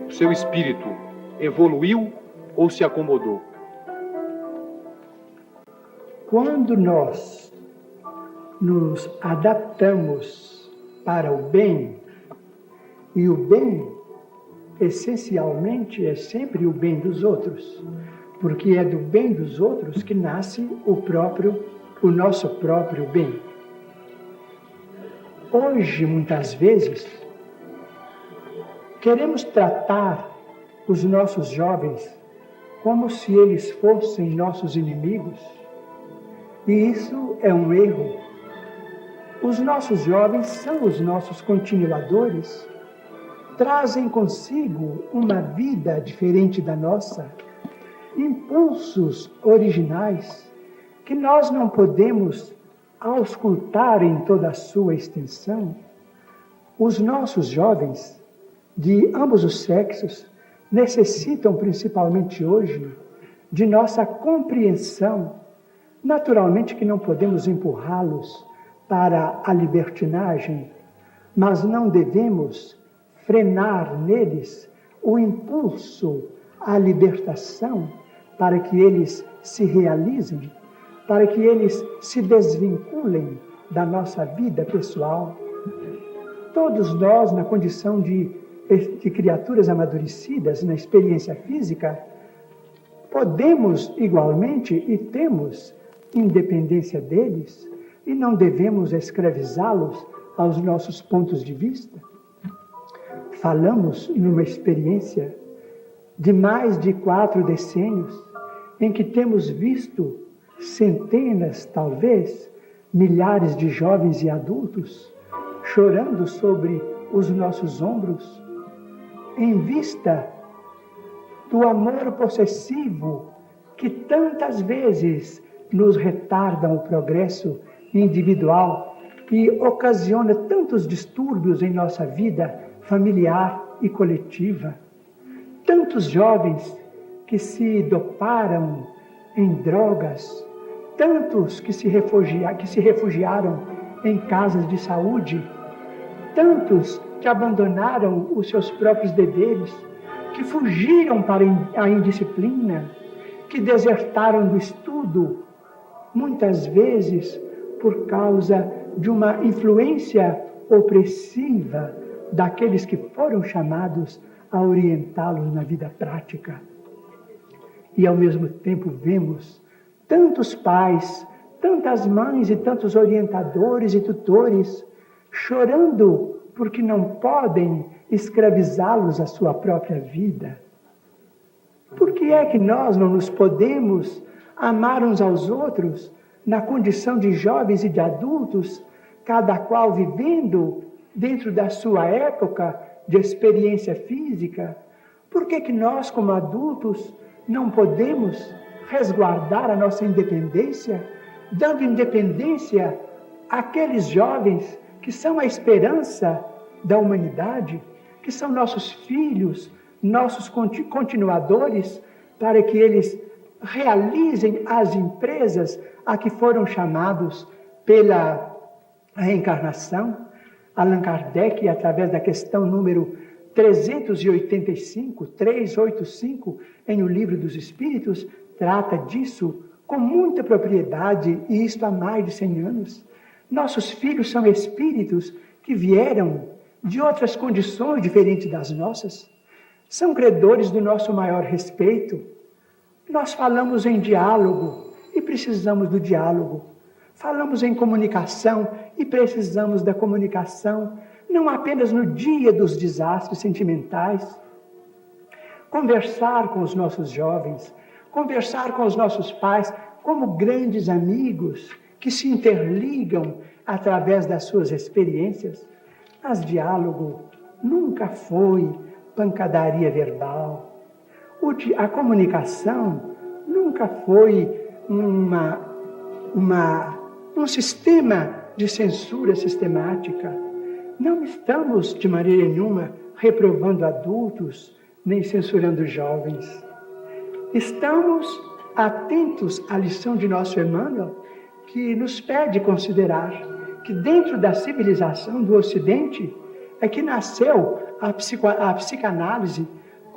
Seu espírito evoluiu ou se acomodou? Quando nós nos adaptamos para o bem, e o bem, essencialmente, é sempre o bem dos outros, porque é do bem dos outros que nasce o nosso próprio bem. Hoje, muitas vezes, queremos tratar os nossos jovens como se eles fossem nossos inimigos, e isso é um erro. Os nossos jovens são os nossos continuadores, trazem consigo uma vida diferente da nossa, impulsos originais que nós não podemos auscultar em toda a sua extensão. Os nossos jovens, de ambos os sexos, necessitam, principalmente hoje, de nossa compreensão. Naturalmente que não podemos empurrá-los para a libertinagem, mas não devemos frenar neles o impulso à libertação para que eles se realizem, para que eles se desvinculem da nossa vida pessoal. Todos nós, na condição de criaturas amadurecidas na experiência física, podemos igualmente e temos independência deles e não devemos escravizá-los aos nossos pontos de vista. Falamos numa experiência de mais de 4 decênios em que temos visto centenas, talvez, milhares de jovens e adultos chorando sobre os nossos ombros em vista do amor possessivo que tantas vezes nos retardam o progresso individual e ocasiona tantos distúrbios em nossa vida familiar e coletiva. Tantos jovens que se doparam em drogas, tantos que se refugiaram em casas de saúde, tantos que abandonaram os seus próprios deveres, que fugiram para a indisciplina, que desertaram do estudo, muitas vezes por causa de uma influência opressiva daqueles que foram chamados a orientá-los na vida prática. E ao mesmo tempo vemos tantos pais, tantas mães e tantos orientadores e tutores chorando porque não podem escravizá-los à sua própria vida. Por que é que nós não nos podemos amar uns aos outros na condição de jovens e de adultos, cada qual vivendo dentro da sua época de experiência física? Por que que nós, como adultos, não podemos resguardar a nossa independência, dando independência àqueles jovens que são a esperança da humanidade, que são nossos filhos, nossos continuadores, para que eles realizem as empresas a que foram chamados pela reencarnação? Allan Kardec, através da questão número 385, em O Livro dos Espíritos, trata disso com muita propriedade, e isto há mais de 100 anos. Nossos filhos são espíritos que vieram de outras condições diferentes das nossas, são credores do nosso maior respeito. Nós falamos em diálogo e precisamos do diálogo. Falamos em comunicação e precisamos da comunicação, não apenas no dia dos desastres sentimentais. Conversar com os nossos jovens, conversar com os nossos pais como grandes amigos que se interligam através das suas experiências. Mas diálogo nunca foi pancadaria verbal. A comunicação nunca foi um sistema de censura sistemática. Não estamos, de maneira nenhuma, reprovando adultos, nem censurando jovens. Estamos atentos à lição de nosso Emmanuel, que nos pede considerar que dentro da civilização do Ocidente é que nasceu a psicanálise,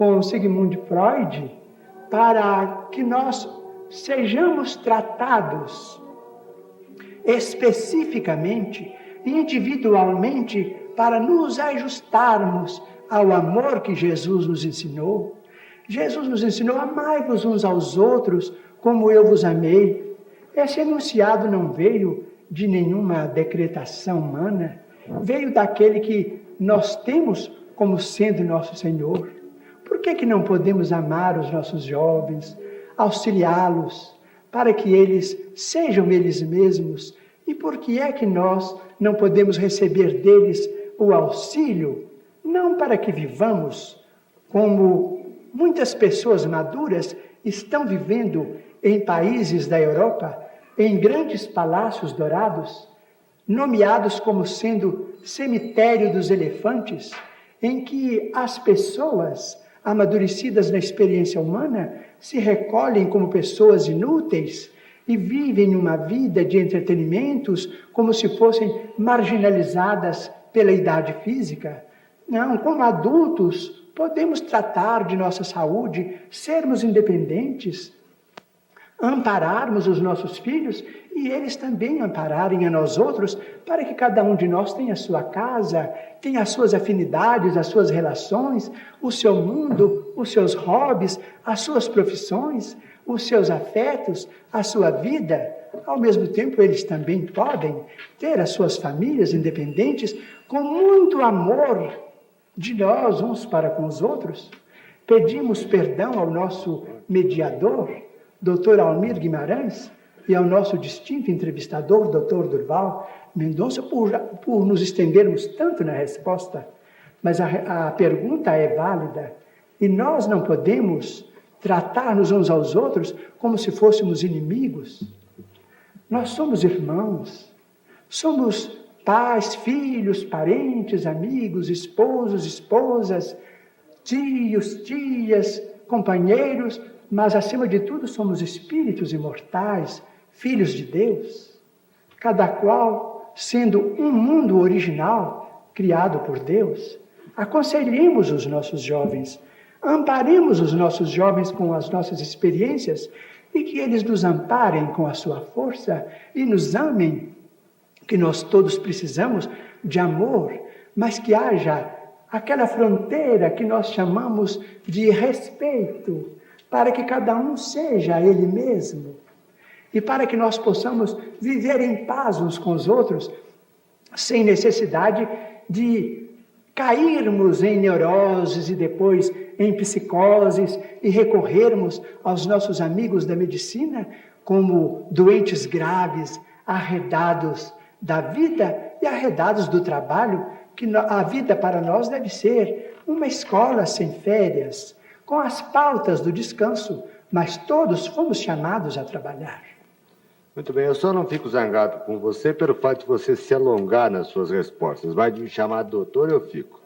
com Sigmund Freud para que nós sejamos tratados especificamente e individualmente para nos ajustarmos ao amor que Jesus nos ensinou. Jesus nos ensinou: amai-vos uns aos outros como eu vos amei. Esse enunciado não veio de nenhuma decretação humana, veio daquele que nós temos como sendo nosso Senhor. Por que não podemos amar os nossos jovens, auxiliá-los, para que eles sejam eles mesmos? E por que é que nós não podemos receber deles o auxílio, não para que vivamos como muitas pessoas maduras estão vivendo em países da Europa, em grandes palácios dourados, nomeados como sendo cemitério dos elefantes, em que as pessoas amadurecidas na experiência humana se recolhem como pessoas inúteis e vivem uma vida de entretenimentos como se fossem marginalizadas pela idade física. Não, como adultos, podemos tratar de nossa saúde, sermos independentes, ampararmos os nossos filhos e eles também ampararem a nós outros, para que cada um de nós tenha a sua casa, tenha as suas afinidades, as suas relações, o seu mundo, os seus hobbies, as suas profissões, os seus afetos, a sua vida. Ao mesmo tempo, eles também podem ter as suas famílias independentes, com muito amor de nós uns para com os outros. Pedimos perdão ao nosso mediador, Dr. Almir Guimarães, e ao nosso distinto entrevistador, Dr. Durval Mendonça, por nos estendermos tanto na resposta. Mas a pergunta é válida, e nós não podemos tratar-nos uns aos outros como se fôssemos inimigos. Nós somos irmãos, somos pais, filhos, parentes, amigos, esposos, esposas, tios, tias, companheiros, mas acima de tudo somos espíritos imortais, filhos de Deus, cada qual sendo um mundo original criado por Deus. Aconselhemos os nossos jovens, amparemos os nossos jovens com as nossas experiências e que eles nos amparem com a sua força e nos amem, que nós todos precisamos de amor, mas que haja aquela fronteira que nós chamamos de respeito, para que cada um seja ele mesmo e para que nós possamos viver em paz uns com os outros, sem necessidade de cairmos em neuroses e depois em psicoses e recorrermos aos nossos amigos da medicina como doentes graves, arredados da vida e arredados do trabalho, que a vida para nós deve ser uma escola sem férias, com as pautas do descanso, mas todos fomos chamados a trabalhar. Muito bem, eu só não fico zangado com você pelo fato de você se alongar nas suas respostas, mas de me chamar doutor eu fico.